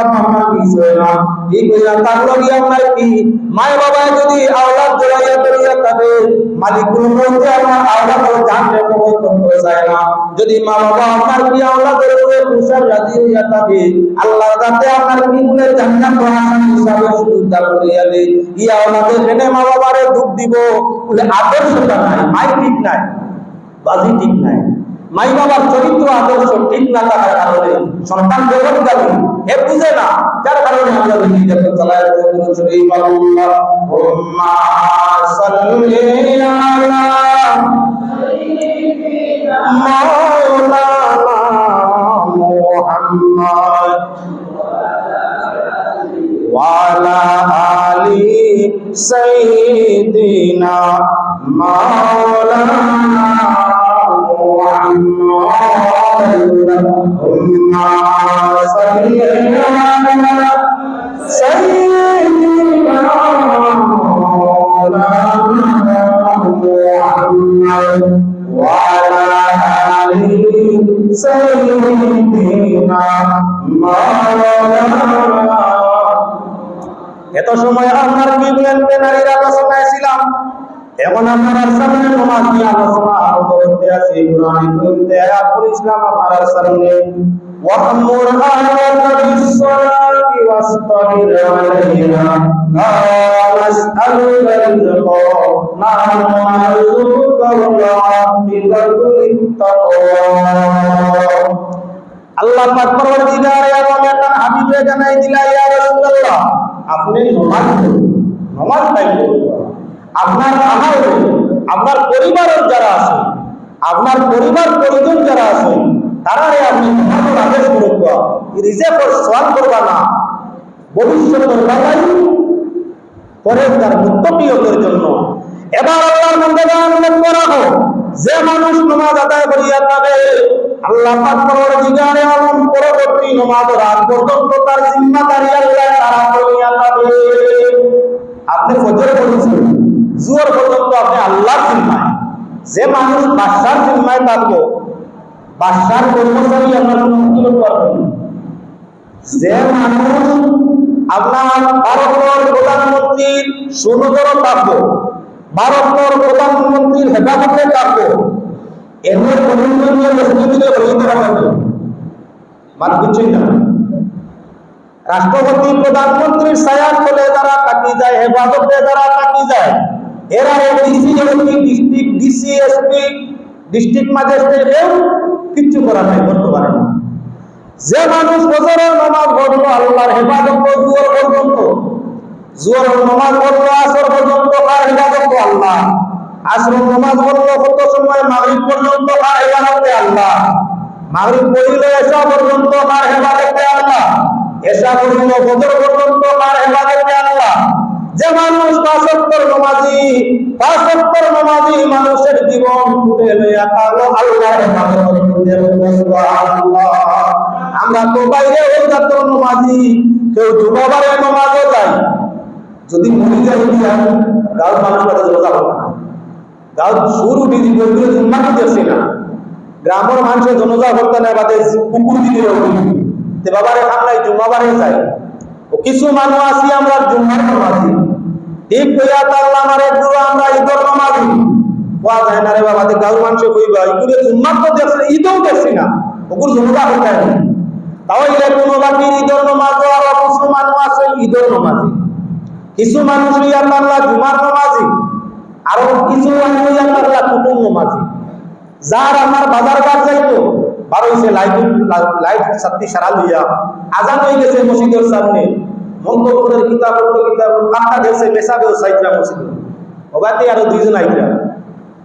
আপনার কিছু না কি কইরা তার লাগি আপনার কি মা বাবা যদি আওলাদ জড়াইয়া করিয়া থাকে মালিকুল মউত আমার আওলাদ জানতে কবুল করতে চায় না যদি মা বাবা আপনার কি আওলাদের উপরে খুশাল রাজি হইয়া থাকে আল্লাহ যাতে আপনার কি বলে জান্নাত হাসান হিসাবে সুবিধা করিয়া দেয় ই আওলাদের মেনে মা বাবারে দুঃখ দিব বলে আদর্শটা নাই মাই ঠিক নাই বাজি ঠিক নাই মাই বাবার চরিত্র আদর্শ ঠিক না থাকার কারণে সন্তান জগৎগামী এ বুঝে না যার কারণে আমরা দেখি যখন চালায় শরীফ আল্লাহুম্মা সাল্লি আলা মাওলানা মুহাম্মদ ওয়া আলা আলি সাইয়্যিদিনা মাওলানা اللهم صل على سيدنا مولانا محمد وعلى آل سيدنا مولانا এত সময় আপনার কি বলেন নারীর আলোচনায় ছিলাম এখন আপনার সামনে নামাজ নিয়ে আলোচনা আরম্ভ করতে আছি কুরআন পড়তে আয়াত পড়ছিলাম আপনার সামনে ওয়া'মুর আহলাকা বিস-সালাতি ওয়াসতাবির আলাইহা লা নাসআলুকা রিজকা নাহনু নারযুকুকা ওয়াল-আকিবাতুত তাকওয়া আল্লাহ পাক পরওয়ারদিগার এবং একটা হাবিবে জানাই দিলা ইয়া রাসূলুল্লাহ আপনি নামাজ পড়ুন আপনার আমল আপনার পরিবারের যারা আছে আপনার পরিবার পরিজন যারা আছে তারারে আপনি নামাজের আদেশ করবা রিজেক্ট সওয়াল করবা না ভবিষ্যতের বালাই পরে তার মুত্তাকিয়তের জন্য এবার আল্লাহর বান্দাগণ লক্ষ্য রাখো যে মানুষ নামাজ আদায় করিয়া থাকে আল্লাহ পাক পরওয়ারদিগারে আলম পরবর্তী নামাজ রাত পর্যন্ত তার জিম্মাদারি আল্লাহ তারা করিয়া থাকে আপনি ফজর পড়েছেন জোহর পর্যন্ত আপনি আল্লাহর জিম্মায় যে মানুষ বাদশার জিম্মায় থাকবো বাদশার কর্মচারী আপনার মুক্তি করতে পারবেন যে মানুষ আপনার ভারতের প্রধানমন্ত্রীর সুনজর থাকবো ভারতের প্রধানমন্ত্রীর হেফাজতে থাকবো এদের প্রধানমন্ত্রী মসজিদে হইতে পারবে মানে বুঝছেন না রাষ্ট্রপতি প্রধানমন্ত্রীর ছায়ার তলে যারা থাকি যায় হেফাজতে যারা থাকি যায় এরা DC district DC SP district magistrate কিচ্ছু করা নাই করতে পারে না যে মানুষ ফজরের নামাজ পড়লো আল্লাহর হেফাজত জোহর পর্যন্ত জোহরের নামাজ পড়লো আসর পর্যন্ত কার হেফাজত আল্লাহ আসরের নামাজ পড়লো কত সময় মাগরিব পর্যন্ত কার হেফাজতে আল্লাহ মাগরিব পড়িলে এশা পর্যন্ত কার হেফাজতে আল্লাহ এশা পড়িল ফজর পর্যন্ত কার হেফাজতে আল্লাহ যে মানুষ পাঁচ ওয়াক্ত নামাজি মানুষের জীবন ফুটে লইয়া থাকলো আল্লাহর হেফাজতের মধ্যে সুবহানাল্লাহ আমরা তো বাইরে ওই জাতীয় নামাজি কেউ জুমাবারে নামাজে যায় যদি মনে যায় গাঁর মানুষ কথা রোজা হবে না গাঁর সুর উঠি দিবে জুম্মাকে দেখছি না গ্রামের মানুষের জনজা করতে না বাদে কুকুর দিকে তে বাবারে খামলাই জুমাবারে যায় ও কিছু মানুষ আছি আমরা জুম্মার নামাজি ঠিক কইয়া আল্লাহ আমারে পুরো আমরা ঈদের নামাজি ওয়া যায় না রে বাবা তে গাঁর মানুষে কইবা ঈদের জুম্মার তো দেখছি ঈদও দেখছি না ওগুর জনজা করতে না তাহলে কোনো বাকি ঈদের নামাজ আর কিছু মানুষ আছে ঈদের নামাজি কিছু মানুষ ইয়া আল্লাহ জুমার নামাজি আর কিছু মানুষ ইয়া আল্লাহ কুতুব নামাজি যার আমার বাজার ঘাট যাইতো বারো হইছে লাইট সাত্তি সারা লইয়া আজান হয়ে গেছে মসজিদের সামনে মন্তব্যের কিতাব কাটা গেছে মেসাবেও সাইতরা মসজিদ ওগাতে আরো দুইজন আইতরা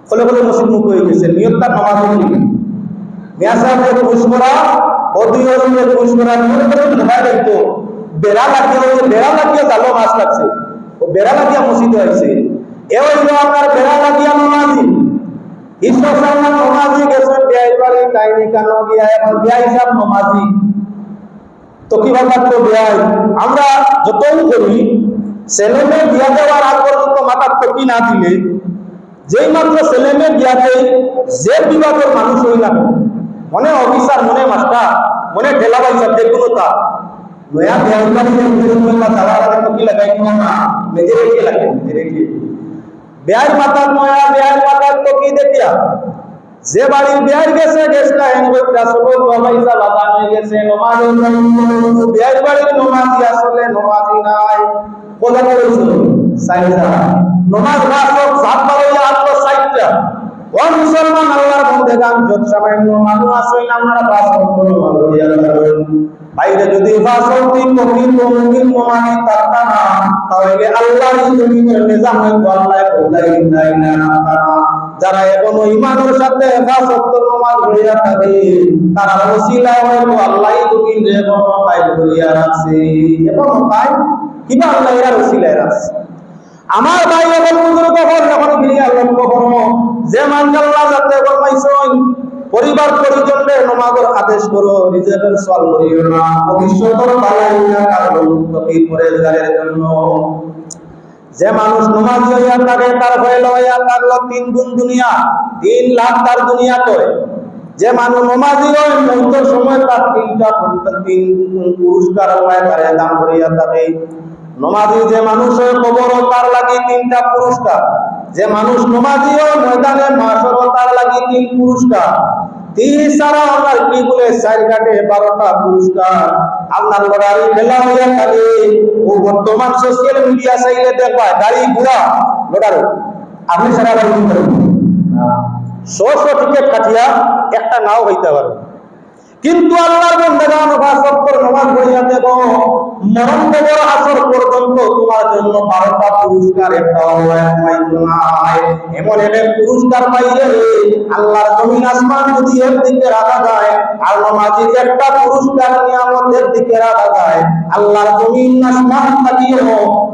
ফলে ফলে মসজিদ মুখ হয়ে গেছে নিয়তটা নামাজ পড়ি মেসাবের পুষ্করা ও দুইজনের পুষ্করা নিয়ত ঢাকা দেখতো বেড়া লাগিয়ে জালো মাছ লাগছে ও বেড়া লাগিয়া মসজিদে আইছে এ হইল আপনার বেড়া লাগিয়া নামাজি ঈশ্বর সামনে নামাজি গেছে বেআইবারে কাহিনী কানো গিয়া এখন বেআই সাহেব নামাজি তো কি ব্যাপার তো বেআই আমরা যতই করি ছেলে মেয়ে বিয়া দেওয়ার আগ পর্যন্ত মাথার টকি না দিলে যেই মাত্র ছেলে মেয়ে বিয়া দেয় যে বিভাগের মানুষ হই না মনে অফিসার মনে মাস্টার মনে ঠেলা বাইসার যে কোনো তা নয়া বিয়ার বাড়ি মহিলা যাওয়ার আগে তো কি লাগাই না মেজে রেখে লাগে মেজে রেখে বিয়ার মাথা নয়া বিয়ার মাথা তো কি দেখিয়া যে বাড়ি বিয়ার গেছে গেছটা এন কইরা সব বাবাইসা বাবা হয়ে গেছে নমাজ বিয়ার বাড়ি নমাজি আসলে নমাজি নাই বলা করেছিল সাইজা নমাজ রাসক সাত বারোয়া আল্লাহ সাইটটা ও মুসলমান আল্লাহর বন্দেগান যত সামান্য মানুষ আসলে আপনারা পাঁচ ওয়াক্ত নামাজ পড়িয়া রাখবেন বাইরে যদি ফাসল তিন মুমিন মুমিন মুমানি তাতা না তাহলে আল্লাহর জমিনের নিজাম হয়তো আল্লাহ বদলাই নাই না তারা যারা এখনো ঈমানের সাথে পাঁচ ওয়াক্ত নামাজ পড়িয়া থাকে তারা ওসিলায় হয়তো আল্লাহই জমিনে এখনো কায়েম করিয়া রাখছে এখনো তাই কিবা আল্লাহ এর ওসিলায় রাখছে আমার ভাই এবং বুজুর্গ হল যখন ফিরিয়া লক্ষ্য করো যে মানজাল্লাহ যাতে ফরমাইছেন পরিবার পরিজনদের নামাজের আদেশ করো রিজেকের সওয়াল করিও না ভবিষ্যতের বালাইয়া কারণ মুত্তাকি পরেজগারের জন্য যে মানুষ নামাজি হইয়া থাকে তার ভয় লইয়া থাকলো 3 গুণ দুনিয়া 3 লাখ তার দুনিয়া করে যে মানুষ নামাজি হয় মৃত্যুর সময় তার 3 পুরস্কার আল্লাহ তারে দান করিয়া থাকে নমাজি যে মানুষ হয় কবর তার লাগি 3টা পুরস্কার যে মানুষ নমাজি হয় ময়দানে মাশর তার লাগি 3 পুরস্কার 30 সারা আমার কি বলে 4 কাটে 12টা পুরস্কার আপনার লড়াই খেলা হইয়া থাকে ও বর্তমান সোশ্যাল মিডিয়া চাইলে দেখবা গাড়ি ঘোড়া লড়াই আপনি সারা গাড়ি করেন না 100 টিকেট কাটিয়া একটা নাও হইতে পারে কিন্তু আল্লাহর বান্দাগণ ফাসক্তর নামাজ পড়িয়া দেখো মরণ কবর আসর পর্যন্ত তোমার জন্য 12টা পুরস্কার একটা আল্লাহ পাইতো নাই এমন এক পুরস্কার পাইলে আল্লাহর জমিন আসমান যদি এর দিকে রাখা যায় আর নামাজির একটা পুরস্কার নিয়ামতের দিকে রাখা যায় আল্লাহর জমিন আসমান থাকিও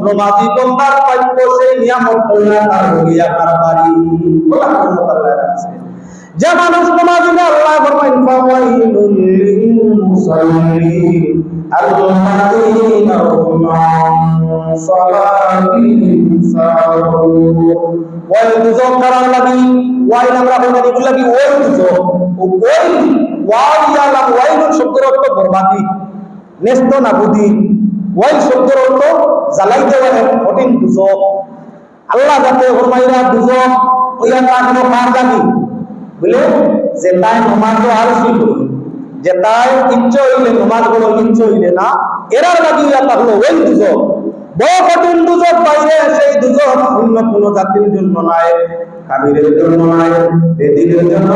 নামাজি বান্দার পাইতো সেই নিয়ামত আল্লাহ তার হইয়া কারবারি আল্লাহ তাআলা রাখছে যে মানুষ নামাজি না আল্লাহ ফরমাইন ফাওয়াইলুল লিল মুসাল্লিন আল্লাযীনা হুম আন সালাতিহিম সাহুন ওয়াইল দুজক করার লাগি ওয়াইল আমরা বলি এগুলা কি ওয়াইল দুজক ও ওয়াইল ওয়াইল ওয়াইল শব্দের অর্থ বরবাদি নেস্ত নাবুদি ওয়াইল শব্দের অর্থ জ্বালাই দেওয়া কঠিন দুজক আল্লাহ যাতে ফরমাইরা দুজক ওইয়া কানো কার জানি বলে যে তাই নামাজ আর ছিল যে তাই ইচ্ছা হইলে নামাজ গুলো ইচ্ছা হইলে না এরার লাগিয়া তাহলে ওই দুজক বড় কঠিন দুজক বাইরে সেই দুজক অন্য কোনো জাতির জন্য নাই কাবিরের জন্য নাই বেদিনের জন্য